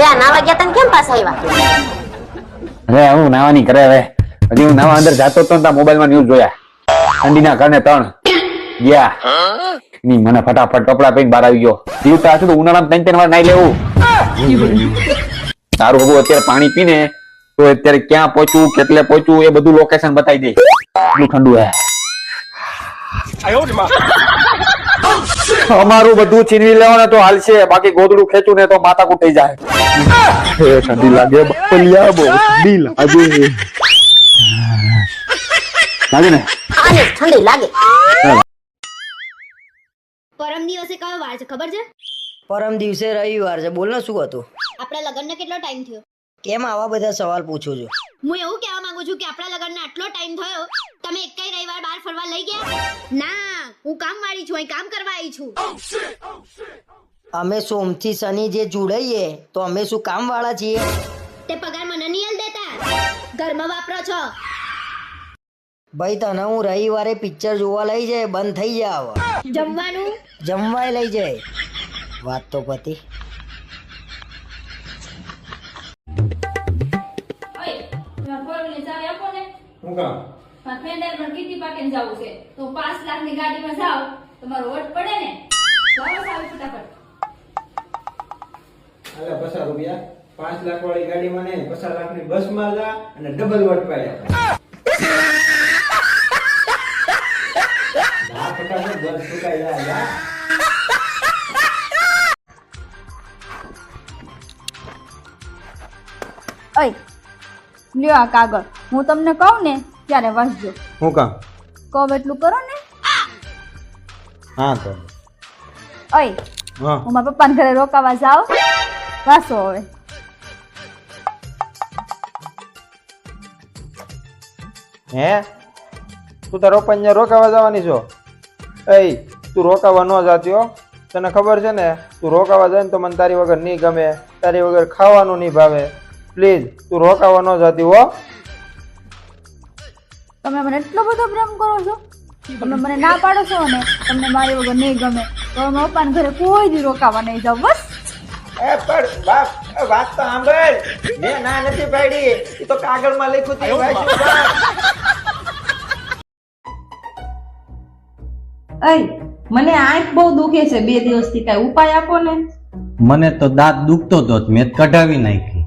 લે નાવા ગયા તને કેમ પાછા આવ્યા? અરે હું નાવાની કરે હવે હજી હું નાવા અંદર જાતો તો મોબાઈલ માં ન્યૂઝ જોયા ઠંડીના કારણે 3 ગયા ની મને ફટાફટ કપડા પહેરીને બહાર આવી ગયો જીવતા હશે તો ઉનાળામાં 3 વાર નાઈ લેવું સારું હવે અત્યારે પાણી પીને તો અત્યારે ક્યાં પહોંચવું કેટલે પહોંચવું એ બધું લોકેશન બતાવી દે એટલું ઠંડુ હે અમારું બધું છીનવી લેવાને તો હાલશે બાકી ગોદડું ખેંચું ને તો માથા કૂટી જાય ઠંડી લાગે બપલિયા બહુ ઠંડી લાગે ને આને ઠંડી લાગે. પરમ દિવસે કયો વાર છે ખબર છે? પરમ દિવસે રવિવાર છે. બોલ ને શું હતું? આપણા લગ્નને કેટલો ટાઈમ થયો? કેમ આવા બધા સવાલ પૂછું છું? હું એવું કહેવા માંગુ છું કે આપણા લગ્નને આટલો ટાઈમ થયો તમે એકેય રવિવાર બહાર ફરવા લઈ ગયા? ના, હું કામવાળી છું, અહીં કામ કરવા આવી છું. અમે સોમથી શનિ જે જોડાઈએ તો અમે શું કામ વાળા છીએ? તે પગાર મને નહીં દેતા, ઘરમાં વાપરો છો. ભાઈ તને હું રવિવારે પિક્ચર જોવા લઈ જાય બંધ થઈ જાવ. જમવાનું જમવાય લઈ જાય. વાત તો પતી. હું કામ ફ્રેન્ડ પણ કીટી પાકે જવું છે તો 5 લાખની ગાડીમાં જાવ તમારો વોટ પડે ને તો આવો ફટાફટ. અલે 50 રૂપિયા 5 લાખ વાળી ગાડીમાં ને 50 લાખની બસમાં જા અને ડબલ વટ પાડ્યા ફટાફટ બસ સુકાઈ જા. ઓય લ્યો આ કાગળ હું તમને કહું ને ત્યારે વાંચજો. હું કામ કહું એટલું કરો ને. હા તો ઓય હા હું મારા પપ્પાને ઘરે રોકાવા જાઉં વાંચો હવે. હે તું તારો પંજા રોકાવા જવાની છો? એય તું રોકાવા ન જાતી હો. તને ખબર છે ને તું રોકાવા જાય ને તો મને તારી વગર નહીં ગમે, તારી વગર ખાવાનું નહીં ભાવે. પ્લીઝ તું રોકાવા ન જાતી હો. તમે મને એટલો બધો પ્રેમ કરો છો, તમે મને ના પાડો છો ને તમને મારી વગર નહીં ગમે તો મારા પપ્પાને ઘરે કોઈ દી રોકાવા નહીં જાવ બસ. એ પણ બાપ વાત તો સાંભળ. મેં ના નથી પાડી, એ તો કાગળમાં લખ્યું હતું વાંચ્યું બાપ. અય મને આંખ બહુ દુખે છે 2 દિવસથી, કઈ ઉપાય આપો ને. મને તો દાંત દુખતો હતો મેં કઢાવી નાખી.